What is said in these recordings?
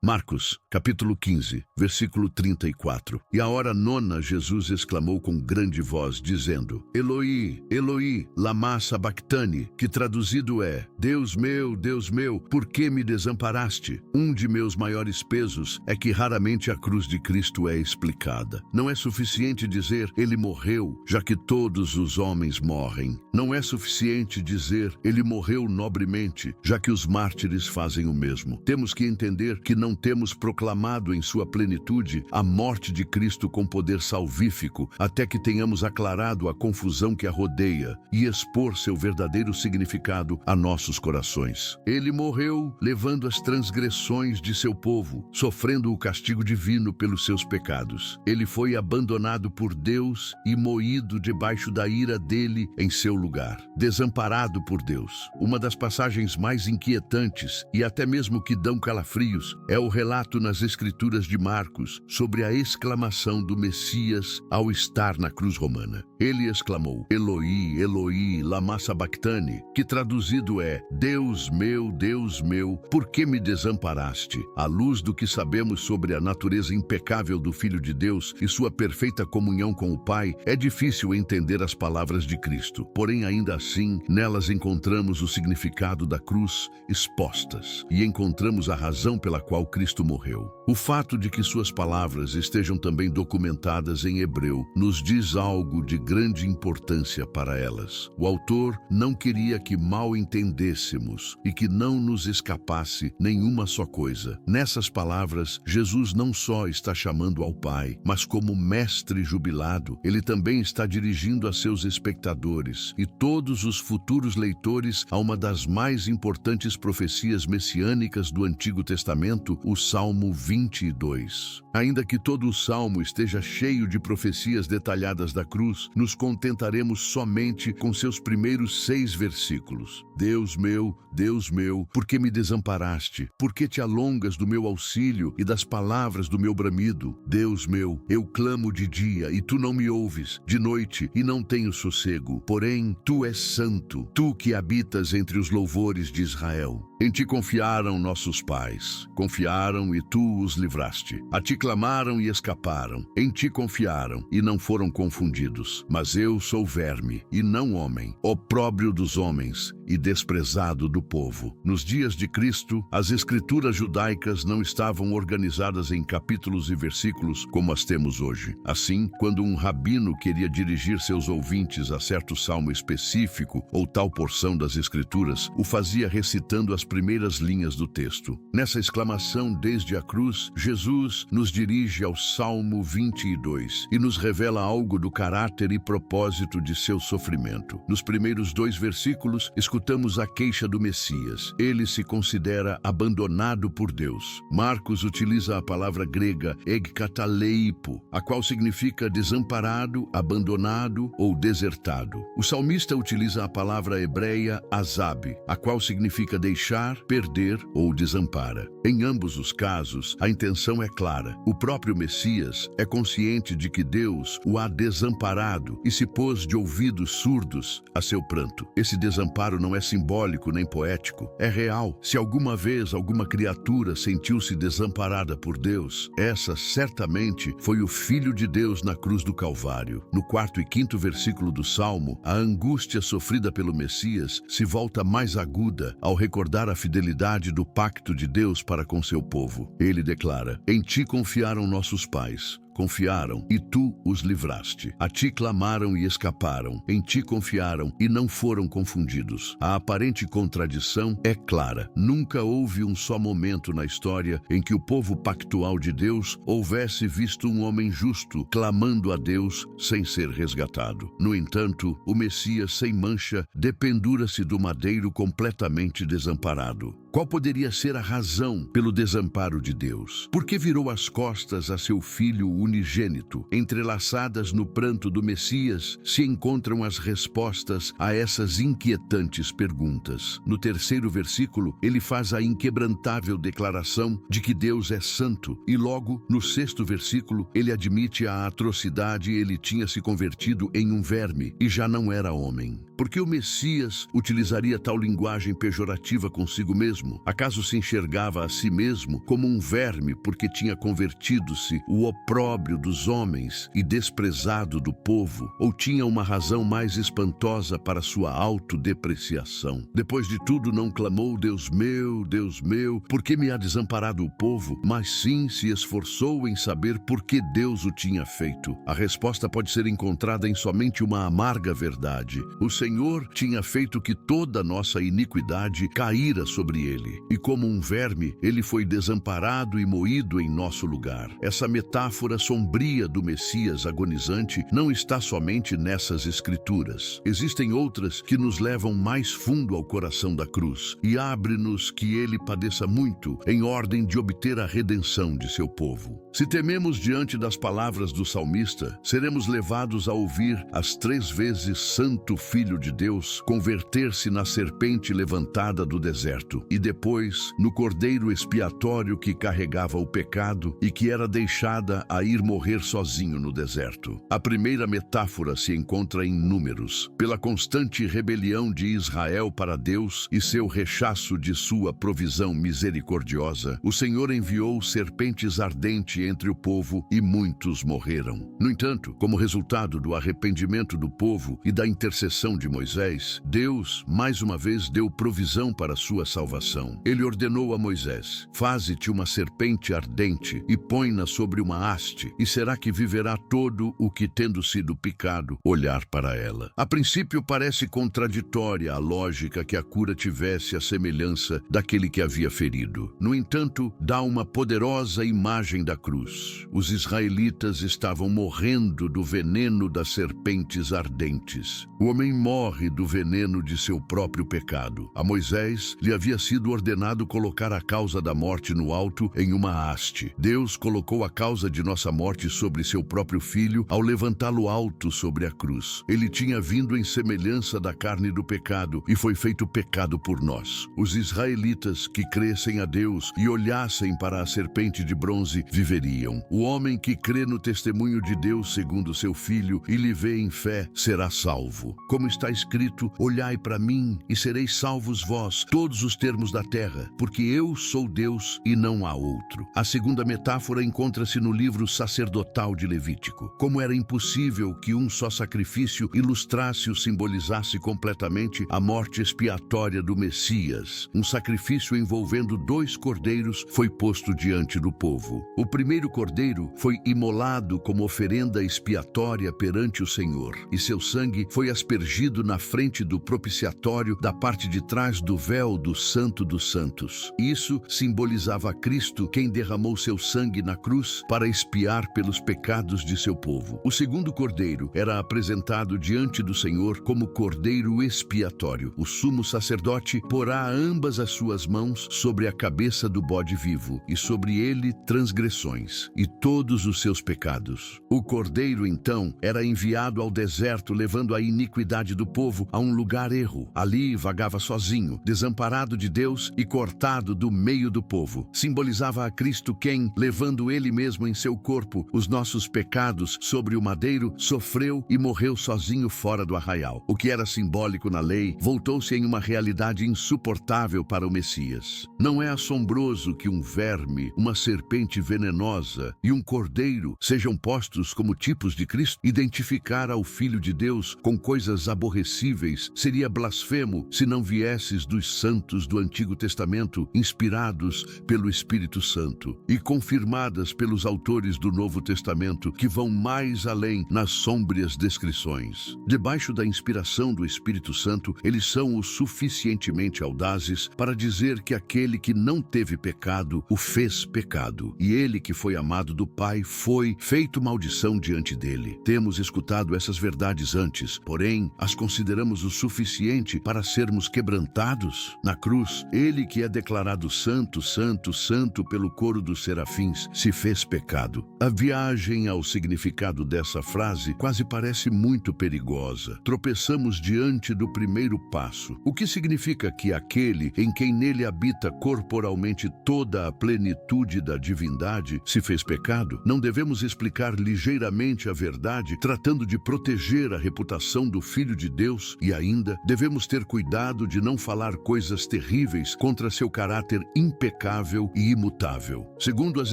Marcos, capítulo 15, versículo 34. E à hora nona, Jesus exclamou com grande voz, dizendo: Eloi, Eloi, lama sabachthani, que traduzido é: Deus meu, por que me desamparaste? Um de meus maiores pesos é que raramente a cruz de Cristo é explicada. Não é suficiente dizer, ele morreu, já que todos os homens morrem. Não é suficiente dizer, ele morreu nobremente, já que os mártires fazem o mesmo. Temos que entender que não temos proclamado em sua plenitude a morte de Cristo com poder salvífico, até que tenhamos aclarado a confusão que a rodeia e expor seu verdadeiro significado a nossos corações. Ele morreu levando as transgressões de seu povo, sofrendo o castigo divino pelos seus pecados. Ele foi abandonado por Deus e moído debaixo da ira dele em seu lugar. Desamparado por Deus. Uma das passagens mais inquietantes e até mesmo que dão calafrios é o relato nas Escrituras de Marcos sobre a exclamação do Messias ao estar na cruz romana. Ele exclamou: Eloi, Eloi, lama sabachthani, que traduzido é: Deus meu, por que me desamparaste? À luz do que sabemos sobre a natureza impecável do Filho de Deus e sua perfeita comunhão com o Pai, é difícil entender as palavras de Cristo. Porém, ainda assim, nelas encontramos o significado da cruz expostas e encontramos a razão pela qual Cristo morreu. O fato de que suas palavras estejam também documentadas em hebreu nos diz algo de grande importância para elas. O autor não queria que mal entendêssemos e que não nos escapasse nenhuma só coisa. Nessas palavras, Jesus não só está chamando ao Pai, mas como mestre jubilado, ele também está dirigindo a seus espectadores e todos os futuros leitores a uma das mais importantes profecias messiânicas do Antigo Testamento, o Salmo 22. Ainda que todo o Salmo esteja cheio de profecias detalhadas da cruz, nos contentaremos somente com seus primeiros 6 versículos. Deus meu, por que me desamparaste? Por que te alongas do meu auxílio e das palavras do meu bramido? Deus meu, eu clamo de dia e tu não me ouves, de noite e não tenho sossego. Porém, tu és santo, tu que habitas entre os louvores de Israel. Em ti confiaram nossos pais, confiaram e tu os livraste. A ti clamaram e escaparam, em ti confiaram e não foram confundidos. Mas eu sou verme e não homem, opróbrio dos homens e desprezado do povo. Nos dias de Cristo, as escrituras judaicas não estavam organizadas em capítulos e versículos como as temos hoje. Assim, quando um rabino queria dirigir seus ouvintes a certo salmo específico ou tal porção das escrituras, o fazia recitando as primeiras linhas do texto. Nessa exclamação desde a cruz, Jesus nos dirige ao Salmo 22 e nos revela algo do caráter e propósito de seu sofrimento. Nos primeiros 2 versículos, escutamos a queixa do Messias. Ele se considera abandonado por Deus. Marcos utiliza a palavra grega egkataleipo, a qual significa desamparado, abandonado ou desertado. O salmista utiliza a palavra hebreia azab, a qual significa deixar, perder ou desampara. Em ambos os casos, a intenção é clara. O próprio Messias é consciente de que Deus o há desamparado e se pôs de ouvidos surdos a seu pranto. Esse desamparo não é simbólico nem poético, é real. Se alguma vez alguma criatura sentiu-se desamparada por Deus, essa certamente foi o Filho de Deus na cruz do Calvário. No 4º e 5º versículo do Salmo, a angústia sofrida pelo Messias se volta mais aguda ao recordar a fidelidade do pacto de Deus para com seu povo. Ele declara: em ti confiaram nossos pais. Confiaram, e tu os livraste. A ti clamaram e escaparam. Em ti confiaram e não foram confundidos. A aparente contradição é clara. Nunca houve um só momento na história em que o povo pactual de Deus houvesse visto um homem justo clamando a Deus sem ser resgatado. No entanto, o Messias sem mancha dependura-se do madeiro completamente desamparado. Qual poderia ser a razão pelo desamparo de Deus? Por que virou as costas a seu Filho unigênito? Entrelaçadas no pranto do Messias se encontram as respostas a essas inquietantes perguntas. No 3º versículo, ele faz a inquebrantável declaração de que Deus é santo e logo, no 6º versículo, ele admite a atrocidade. Ele tinha se convertido em um verme e já não era homem. Por que o Messias utilizaria tal linguagem pejorativa consigo mesmo? Acaso se enxergava a si mesmo como um verme porque tinha convertido-se o opróbrio dos homens e desprezado do povo? Ou tinha uma razão mais espantosa para sua autodepreciação? Depois de tudo, não clamou: Deus meu, por que me há desamparado o povo? Mas sim se esforçou em saber por que Deus o tinha feito. A resposta pode ser encontrada em somente uma amarga verdade. O Senhor tinha feito que toda nossa iniquidade caíra sobre ele, e como um verme, ele foi desamparado e moído em nosso lugar. Essa metáfora sombria do Messias agonizante não está somente nessas escrituras. Existem outras que nos levam mais fundo ao coração da cruz e abre-nos que ele padeça muito em ordem de obter a redenção de seu povo. Se tememos diante das palavras do salmista, seremos levados a ouvir as 3 vezes Santo Filho de Deus converter-se na serpente levantada do deserto e depois no cordeiro expiatório que carregava o pecado e que era deixada a ir morrer sozinho no deserto. A primeira metáfora se encontra em Números. Pela constante rebelião de Israel para Deus e seu rechaço de sua provisão misericordiosa, o Senhor enviou serpentes ardentes entre o povo e muitos morreram. No entanto, como resultado do arrependimento do povo e da intercessão de Moisés, Deus, mais uma vez, deu provisão para sua salvação. Ele ordenou a Moisés: faze-te uma serpente ardente e põe-na sobre uma haste, e será que viverá todo o que, tendo sido picado, olhar para ela. A princípio parece contraditória a lógica que a cura tivesse a semelhança daquele que havia ferido. No entanto, dá uma poderosa imagem da cruz. Os israelitas estavam morrendo do veneno das serpentes ardentes. O homem morre do veneno de seu próprio pecado. A Moisés lhe havia sido ordenado colocar a causa da morte no alto em uma haste. Deus colocou a causa de nossa morte sobre seu próprio filho ao levantá-lo alto sobre a cruz. Ele tinha vindo em semelhança da carne do pecado e foi feito pecado por nós. Os israelitas que crescem a Deus e olhassem para a serpente de bronze viveriam. O homem que crê no testemunho de Deus segundo seu filho e lhe vê em fé será salvo. Como está escrito: olhai para mim e sereis salvos vós, todos os termos da terra, porque eu sou Deus e não há outro. A segunda metáfora encontra-se no livro sacerdotal de Levítico. Como era impossível que um só sacrifício ilustrasse ou simbolizasse completamente a morte expiatória do Messias, um sacrifício envolvendo 2 cordeiros foi posto diante do povo. O primeiro cordeiro foi imolado como oferenda expiatória perante o Senhor, e seu sangue foi aspergido na frente do propiciatório da parte de trás do véu do Santo dos Santos. Isso simbolizava Cristo, quem derramou seu sangue na cruz para expiar pelos pecados de seu povo. O segundo cordeiro era apresentado diante do Senhor como cordeiro expiatório. O sumo sacerdote porá ambas as suas mãos sobre a cabeça do bode vivo e sobre ele transgressões e todos os seus pecados. O cordeiro, então, era enviado ao deserto, levando a iniquidade do povo a um lugar erro. Ali vagava sozinho, desamparado de Deus e cortado do meio do povo. Simbolizava a Cristo, quem, levando ele mesmo em seu corpo os nossos pecados sobre o madeiro, sofreu e morreu sozinho fora do arraial. O que era simbólico na lei voltou-se em uma realidade insuportável para o Messias. Não é assombroso que um verme, uma serpente venenosa e um cordeiro sejam postos como tipos de Cristo? Identificar ao Filho de Deus com coisas aborrecíveis seria blasfemo se não viesses dos santos do Antigo Testamento, inspirados pelo Espírito Santo e confirmadas pelos autores do Novo Testamento, que vão mais além nas sômbrias descrições. Debaixo da inspiração do Espírito Santo, eles são o suficientemente audazes para dizer que aquele que não teve pecado o fez pecado, e ele que foi amado do Pai foi feito maldição diante dele. Temos escutado essas verdades antes, porém as consideramos o suficiente para sermos quebrantados? Na cruz, ele que é declarado santo, santo, santo pelo coro dos serafins, se fez pecado. A viagem ao significado dessa frase quase parece muito perigosa. Tropeçamos diante do primeiro passo. O que significa que aquele em quem nele habita corporalmente toda a plenitude da divindade se fez pecado? Não devemos explicar ligeiramente a verdade, tratando de proteger a reputação do Filho de de Deus e ainda devemos ter cuidado de não falar coisas terríveis contra seu caráter impecável e imutável. Segundo as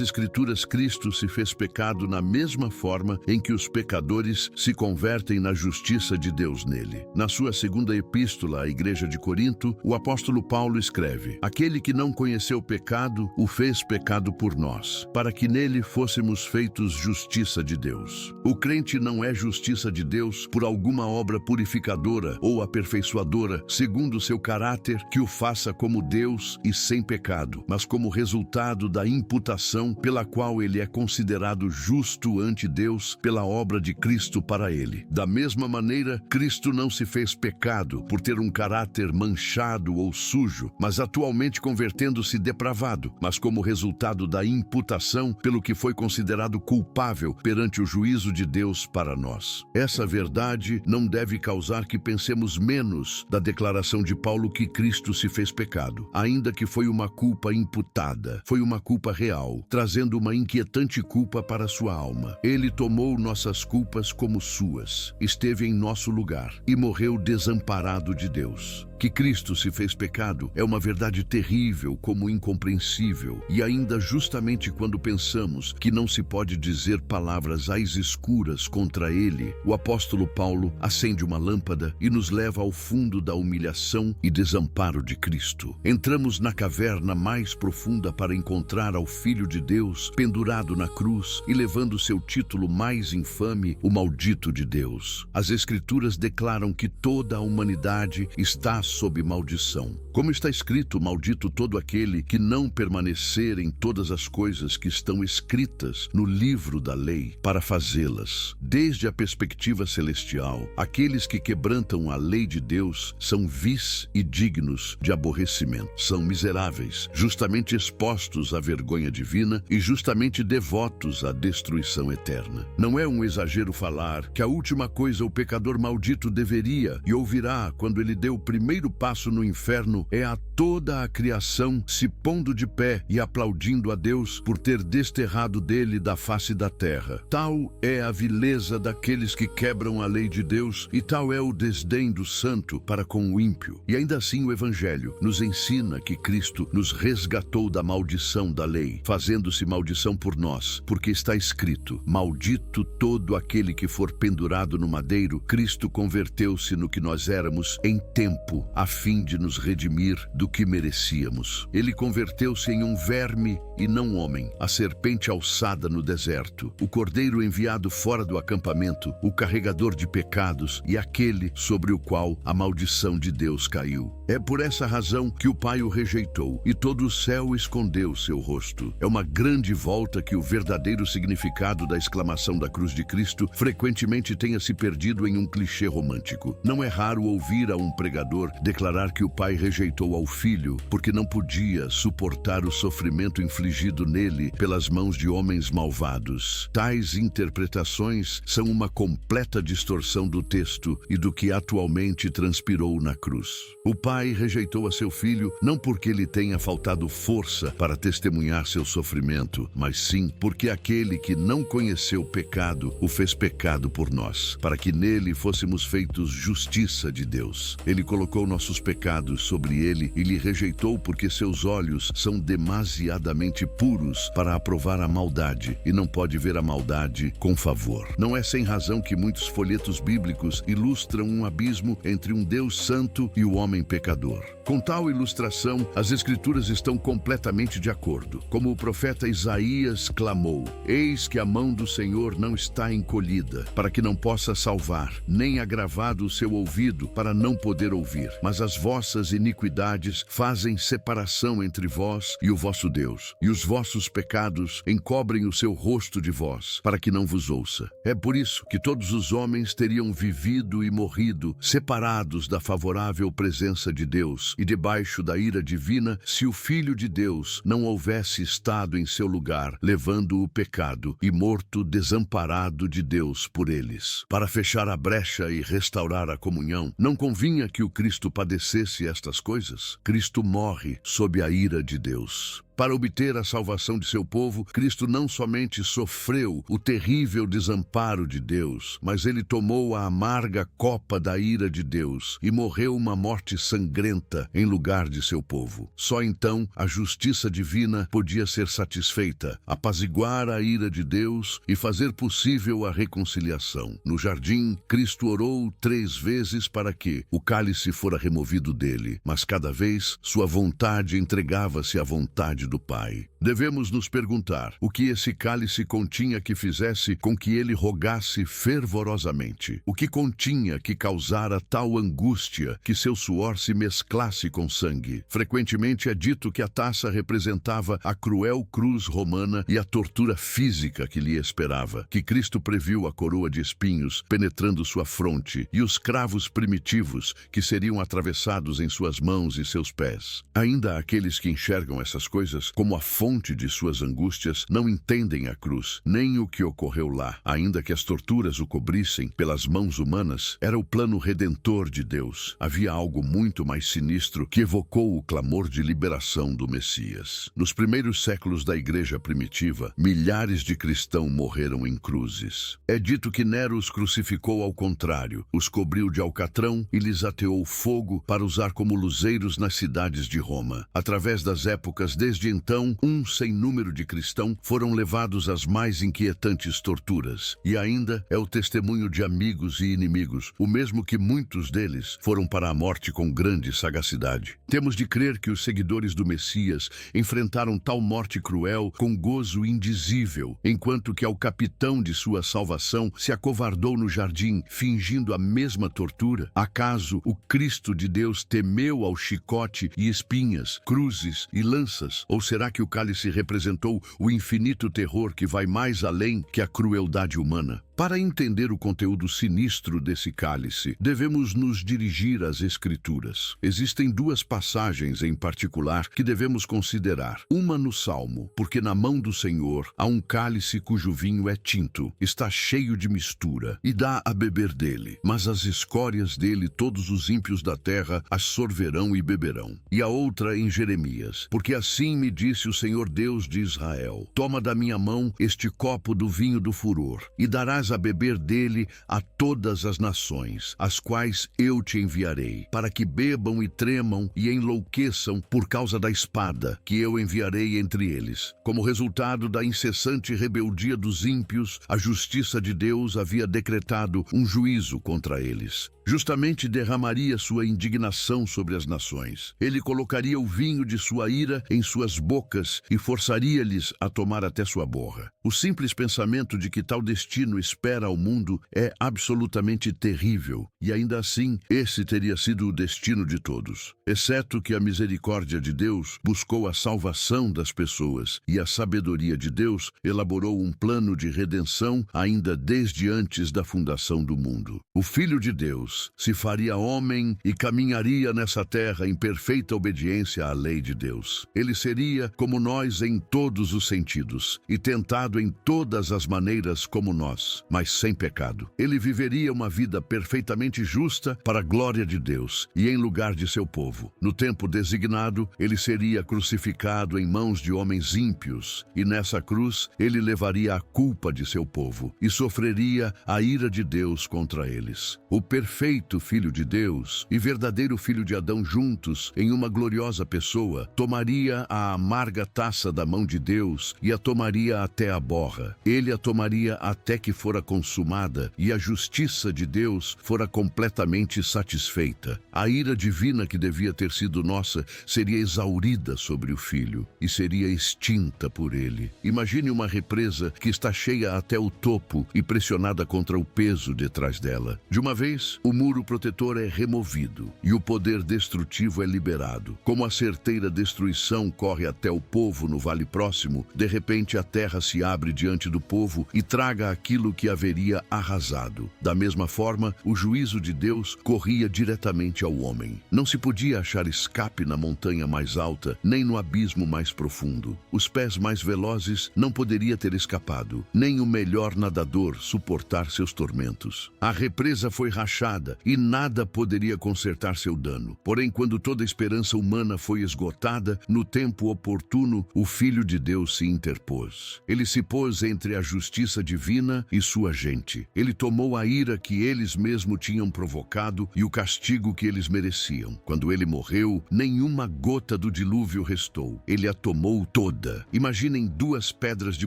Escrituras, Cristo se fez pecado na mesma forma em que os pecadores se convertem na justiça de Deus nele. Na sua segunda epístola à Igreja de Corinto, o apóstolo Paulo escreve: aquele que não conheceu pecado, o fez pecado por nós, para que nele fôssemos feitos justiça de Deus. O crente não é justiça de Deus por alguma obra purificadora ou aperfeiçoadora, segundo seu caráter, que o faça como Deus e sem pecado, mas como resultado da imputação pela qual ele é considerado justo ante Deus pela obra de Cristo para ele. Da mesma maneira, Cristo não se fez pecado por ter um caráter manchado ou sujo, mas atualmente convertendo-se depravado, mas como resultado da imputação pelo que foi considerado culpável perante o juízo de Deus para nós. Essa verdade não deve causar que pensemos menos da declaração de Paulo que Cristo se fez pecado, ainda que foi uma culpa imputada, foi uma culpa real, trazendo uma inquietante culpa para sua alma. Ele tomou nossas culpas como suas, esteve em nosso lugar e morreu desamparado de Deus. Que Cristo se fez pecado é uma verdade terrível como incompreensível, e ainda justamente quando pensamos que não se pode dizer palavras às escuras contra ele, o apóstolo Paulo acende uma lâmpada e nos leva ao fundo da humilhação e desamparo de Cristo. Entramos na caverna mais profunda para encontrar ao Filho de Deus pendurado na cruz e levando seu título mais infame, o maldito de Deus. As Escrituras declaram que toda a humanidade está sob maldição. Como está escrito: maldito todo aquele que não permanecer em todas as coisas que estão escritas no livro da lei para fazê-las. Desde a perspectiva celestial, aqueles que quebrantam a lei de Deus são vis e dignos de aborrecimento. São miseráveis, justamente expostos à vergonha divina e justamente devotos à destruição eterna. Não é um exagero falar que a última coisa o pecador maldito deveria e ouvirá quando ele deu o primeiro passo no inferno é a toda a criação se pondo de pé e aplaudindo a Deus por ter desterrado dele da face da terra. Tal é a vileza daqueles que quebram a lei de Deus e tal é o desdém do santo para com o ímpio. E ainda assim o Evangelho nos ensina que Cristo nos resgatou da maldição da lei, fazendo-se maldição por nós, porque está escrito: maldito todo aquele que for pendurado no madeiro. Cristo converteu-se no que nós éramos em tempo, a fim de nos redimir do que merecíamos. Ele converteu-se em um verme e não homem, a serpente alçada no deserto, o cordeiro enviado fora do acampamento, o carregador de pecados e aquele sobre o qual a maldição de Deus caiu. É por essa razão que o Pai o rejeitou e todo o céu escondeu seu rosto. É uma grande volta que o verdadeiro significado da exclamação da cruz de Cristo frequentemente tenha se perdido em um clichê romântico. Não é raro ouvir a um pregador declarar que o Pai rejeitou ao Filho porque não podia suportar o sofrimento infligido nele pelas mãos de homens malvados. Tais interpretações são uma completa distorção do texto e do que atualmente transpirou na cruz. O Pai rejeitou a seu Filho não porque lhe tenha faltado força para testemunhar seu sofrimento, mas sim porque aquele que não conheceu pecado o fez pecado por nós, para que nele fôssemos feitos justiça de Deus. Ele colocou nossos pecados sobre ele e lhe rejeitou porque seus olhos são demasiadamente puros para aprovar a maldade e não pode ver a maldade com favor. Não é sem razão que muitos folhetos bíblicos ilustram um abismo entre um Deus santo e o homem pecador. Com tal ilustração, as Escrituras estão completamente de acordo. Como o profeta Isaías clamou: eis que a mão do Senhor não está encolhida, para que não possa salvar, nem agravado o seu ouvido, para não poder ouvir. Mas as vossas iniquidades fazem separação entre vós e o vosso Deus, e os vossos pecados encobrem o seu rosto de vós, para que não vos ouça. É por isso que todos os homens teriam vivido e morrido, separados da favorável presença de Deus e debaixo da ira divina, se o Filho de Deus não houvesse estado em seu lugar, levando o pecado e morto desamparado de Deus por eles. Para fechar a brecha e restaurar a comunhão, não convinha que o Cristo padecesse estas coisas? Cristo morre sob a ira de Deus. Para obter a salvação de seu povo, Cristo não somente sofreu o terrível desamparo de Deus, mas ele tomou a amarga copa da ira de Deus e morreu uma morte sangrenta em lugar de seu povo. Só então a justiça divina podia ser satisfeita, apaziguar a ira de Deus e fazer possível a reconciliação. No jardim, Cristo orou 3 vezes para que o cálice fora removido dele, mas cada vez sua vontade entregava-se à vontade do Pai. Devemos nos perguntar o que esse cálice continha que fizesse com que ele rogasse fervorosamente. O que continha que causara tal angústia que seu suor se mesclasse com sangue. Frequentemente é dito que a taça representava a cruel cruz romana e a tortura física que lhe esperava, que Cristo previu a coroa de espinhos penetrando sua fronte e os cravos primitivos que seriam atravessados em suas mãos e seus pés. Ainda aqueles que enxergam essas coisas como a fonte de suas angústias não entendem a cruz, nem o que ocorreu lá. Ainda que as torturas o cobrissem pelas mãos humanas, era o plano redentor de Deus. Havia algo muito mais sinistro que evocou o clamor de liberação do Messias. Nos primeiros séculos da igreja primitiva, milhares de cristãos morreram em cruzes. É dito que Nero os crucificou ao contrário, os cobriu de alcatrão e lhes ateou fogo para usar como luzeiros nas cidades de Roma. Através das épocas, desde então, um sem número de cristãos foram levados às mais inquietantes torturas. E ainda é o testemunho de amigos e inimigos, o mesmo que muitos deles foram para a morte com grande sagacidade. Temos de crer que os seguidores do Messias enfrentaram tal morte cruel com gozo indizível, enquanto que ao capitão de sua salvação se acovardou no jardim, fingindo a mesma tortura. Acaso o Cristo de Deus temeu ao chicote e espinhas, cruzes e lanças? Ou será que o cálice representou o infinito terror que vai mais além que a crueldade humana? Para entender o conteúdo sinistro desse cálice, devemos nos dirigir às Escrituras. Existem 2 passagens em particular que devemos considerar. Uma no Salmo, porque na mão do Senhor há um cálice cujo vinho é tinto, está cheio de mistura, e dá a beber dele, mas as escórias dele todos os ímpios da terra as sorverão e beberão. E a outra em Jeremias, porque assim me disse o Senhor Deus de Israel, toma da minha mão este copo do vinho do furor, e darás a beber dele a todas as nações, as quais eu te enviarei, para que bebam e tremam e enlouqueçam por causa da espada que eu enviarei entre eles. Como resultado da incessante rebeldia dos ímpios, a justiça de Deus havia decretado um juízo contra eles. Justamente derramaria sua indignação sobre as nações. Ele colocaria o vinho de sua ira em suas bocas e forçaria-lhes a tomar até sua borra. O simples pensamento de que tal destino espera ao mundo é absolutamente terrível, e ainda assim, esse teria sido o destino de todos. Exceto que a misericórdia de Deus buscou a salvação das pessoas, e a sabedoria de Deus elaborou um plano de redenção ainda desde antes da fundação do mundo. O Filho de Deus se faria homem e caminharia nessa terra em perfeita obediência à lei de Deus. Ele seria como nós em todos os sentidos, e tentado em todas as maneiras como nós, mas sem pecado. Ele viveria uma vida perfeitamente justa para a glória de Deus e em lugar de seu povo. No tempo designado, ele seria crucificado em mãos de homens ímpios, e nessa cruz ele levaria a culpa de seu povo e sofreria a ira de Deus contra eles. O perfeito Filho de Deus e verdadeiro Filho de Adão juntos, em uma gloriosa pessoa, tomaria a amarga taça da mão de Deus e a tomaria até a borra. Ele a tomaria até que fora consumada e a justiça de Deus fora completamente satisfeita. A ira divina que devia ter sido nossa seria exaurida sobre o Filho e seria extinta por ele. Imagine uma represa que está cheia até o topo e pressionada contra o peso detrás dela. De uma vez, o muro protetor é removido e o poder destrutivo é liberado. Como a certeira destruição corre até o povo no vale próximo, de repente a terra se abre diante do povo e traga aquilo que haveria arrasado. Da mesma forma, o juízo de Deus corria diretamente ao homem. Não se podia achar escape na montanha mais alta, nem no abismo mais profundo. Os pés mais velozes não poderia ter escapado, nem o melhor nadador suportar seus tormentos. A represa foi rachada nada, e nada poderia consertar seu dano. Porém, quando toda a esperança humana foi esgotada, no tempo oportuno, o Filho de Deus se interpôs. Ele se pôs entre a justiça divina e sua gente. Ele tomou a ira que eles mesmos tinham provocado e o castigo que eles mereciam. Quando ele morreu, nenhuma gota do dilúvio restou. Ele a tomou toda. Imaginem duas pedras de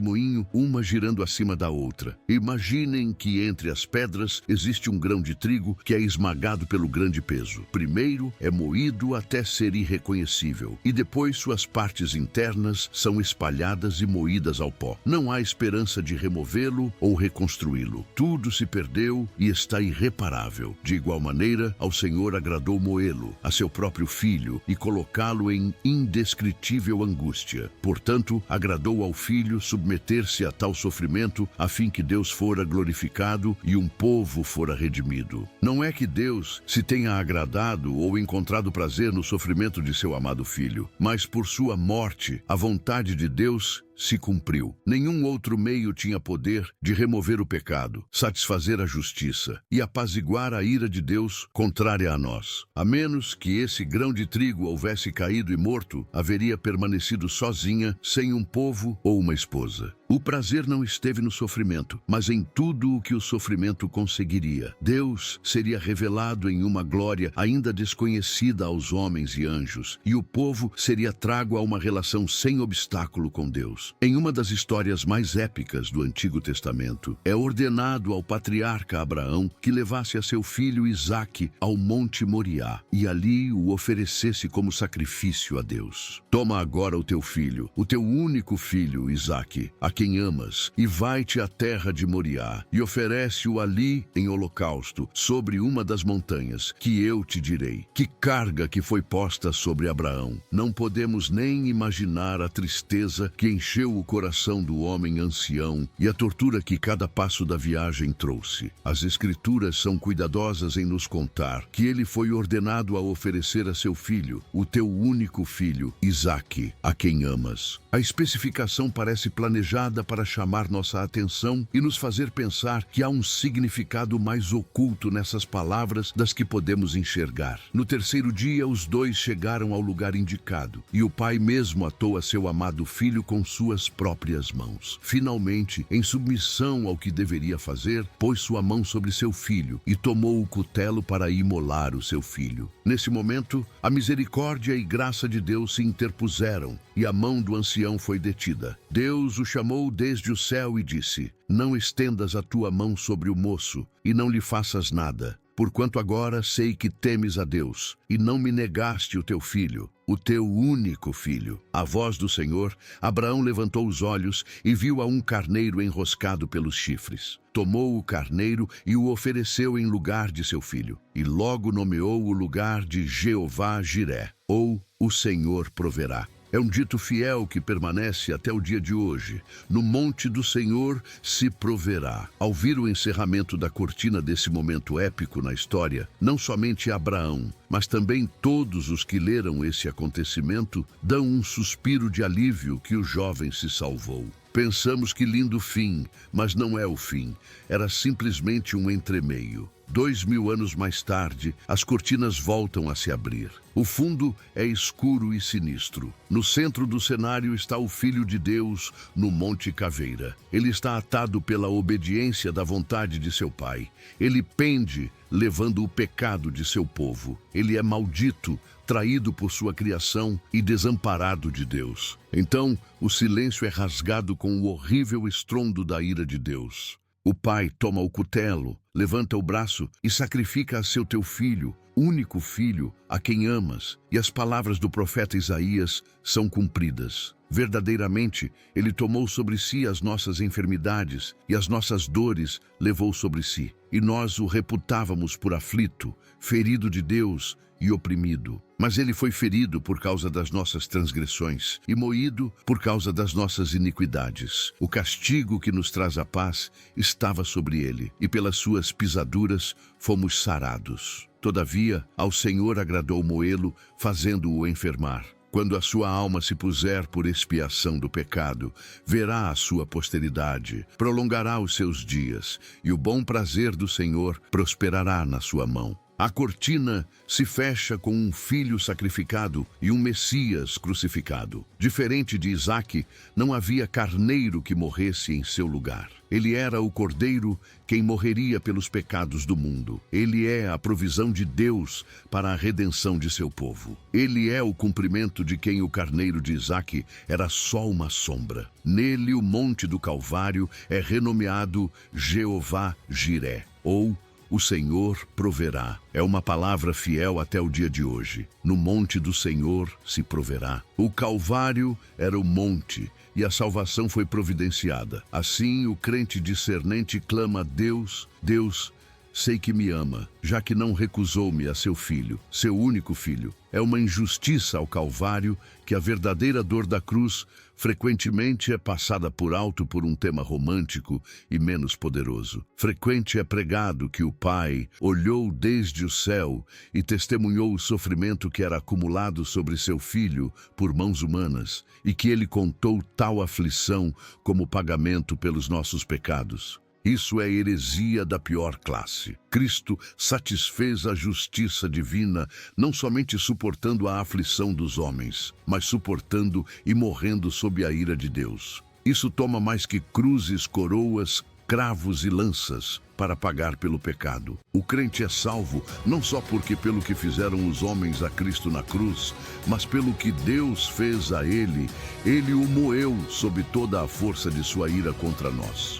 moinho, uma girando acima da outra. Imaginem que entre as pedras existe um grão de trigo que é esmagado pelo grande peso. Primeiro é moído até ser irreconhecível e depois suas partes internas são espalhadas e moídas ao pó. Não há esperança de removê-lo ou reconstruí-lo. Tudo se perdeu e está irreparável. De igual maneira, ao Senhor agradou moê-lo, a seu próprio filho, e colocá-lo em indescritível angústia. Portanto, agradou ao Filho submeter-se a tal sofrimento, a fim que Deus fora glorificado e um povo fora redimido. Não é que Deus se tenha agradado ou encontrado prazer no sofrimento de seu amado Filho, mas por sua morte, a vontade de Deus se cumpriu. Nenhum outro meio tinha poder de remover o pecado, satisfazer a justiça e apaziguar a ira de Deus contrária a nós. A menos que esse grão de trigo houvesse caído e morto, haveria permanecido sozinha, sem um povo ou uma esposa. O prazer não esteve no sofrimento, mas em tudo o que o sofrimento conseguiria. Deus seria revelado em uma glória ainda desconhecida aos homens e anjos, e o povo seria trago a uma relação sem obstáculo com Deus. Em uma das histórias mais épicas do Antigo Testamento, é ordenado ao patriarca Abraão que levasse a seu filho Isaque ao Monte Moriá e ali o oferecesse como sacrifício a Deus. Toma agora o teu filho, o teu único filho, Isaque, a quem amas, e vai-te à terra de Moriá, e oferece-o ali em holocausto, sobre uma das montanhas, que eu te direi. Que carga que foi posta sobre Abraão! Não podemos nem imaginar a tristeza que encheu o coração do homem ancião e a tortura que cada passo da viagem trouxe. As Escrituras são cuidadosas em nos contar que ele foi ordenado a oferecer a seu filho, o teu único filho, Isaque, a quem amas. A especificação parece planejada para chamar nossa atenção e nos fazer pensar que há um significado mais oculto nessas palavras das que podemos enxergar. No terceiro dia, os dois chegaram ao lugar indicado, e o pai mesmo atou a seu amado filho com suas próprias mãos. Finalmente, em submissão ao que deveria fazer, pôs sua mão sobre seu filho e tomou o cutelo para imolar o seu filho. Nesse momento, a misericórdia e graça de Deus se interpuseram e a mão do ancião foi detida. Deus o chamou desde o céu e disse: Não estendas a tua mão sobre o moço e não lhe faças nada, porquanto agora sei que temes a Deus e não me negaste o teu filho, o teu único filho. À voz do Senhor, Abraão levantou os olhos e viu a um carneiro enroscado pelos chifres. Tomou o carneiro e o ofereceu em lugar de seu filho, e logo nomeou o lugar de Jeová-Jiré, ou o Senhor proverá. É um dito fiel que permanece até o dia de hoje. No monte do Senhor se proverá. Ao vir o encerramento da cortina desse momento épico na história, não somente Abraão, mas também todos os que leram esse acontecimento dão um suspiro de alívio que o jovem se salvou. Pensamos que lindo fim, mas não é o fim. Era simplesmente um entremeio. 2000 anos mais tarde, as cortinas voltam a se abrir. O fundo é escuro e sinistro. No centro do cenário está o Filho de Deus no Monte Caveira. Ele está atado pela obediência da vontade de seu pai. Ele pende, levando o pecado de seu povo. Ele é maldito, traído por sua criação e desamparado de Deus. Então, o silêncio é rasgado com o horrível estrondo da ira de Deus. O pai toma o cutelo, levanta o braço e sacrifica a seu teu filho, único filho, a quem amas, e as palavras do profeta Isaías são cumpridas. Verdadeiramente, ele tomou sobre si as nossas enfermidades e as nossas dores levou sobre si. E nós o reputávamos por aflito, ferido de Deus e oprimido. Mas ele foi ferido por causa das nossas transgressões e moído por causa das nossas iniquidades. O castigo que nos traz a paz estava sobre ele, e pelas suas pisaduras fomos sarados. Todavia, ao Senhor agradou moê-lo, fazendo-o enfermar. Quando a sua alma se puser por expiação do pecado, verá a sua posteridade, prolongará os seus dias, e o bom prazer do Senhor prosperará na sua mão. A cortina se fecha com um filho sacrificado e um Messias crucificado. Diferente de Isaque, não havia carneiro que morresse em seu lugar. Ele era o cordeiro quem morreria pelos pecados do mundo. Ele é a provisão de Deus para a redenção de seu povo. Ele é o cumprimento de quem o carneiro de Isaque era só uma sombra. Nele o monte do Calvário é renomeado Jeová Jiré, ou o Senhor proverá. É uma palavra fiel até o dia de hoje. No monte do Senhor se proverá. O Calvário era o monte e a salvação foi providenciada. Assim, o crente discernente clama a Deus: Deus, sei que me ama, já que não recusou-me a seu filho, seu único filho. É uma injustiça ao Calvário que a verdadeira dor da cruz frequentemente é passada por alto por um tema romântico e menos poderoso. Frequente é pregado que o Pai olhou desde o céu e testemunhou o sofrimento que era acumulado sobre seu filho por mãos humanas, e que ele contou tal aflição como pagamento pelos nossos pecados. Isso é heresia da pior classe. Cristo satisfez a justiça divina, não somente suportando a aflição dos homens, mas suportando e morrendo sob a ira de Deus. Isso toma mais que cruzes, coroas, cravos e lanças para pagar pelo pecado. O crente é salvo não só porque pelo que fizeram os homens a Cristo na cruz, mas pelo que Deus fez a ele. Ele o moeu sob toda a força de sua ira contra nós.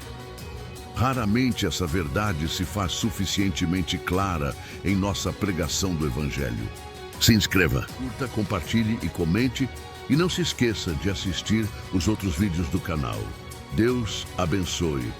Raramente essa verdade se faz suficientemente clara em nossa pregação do Evangelho. Se inscreva, curta, compartilhe e comente, e não se esqueça de assistir os outros vídeos do canal. Deus abençoe.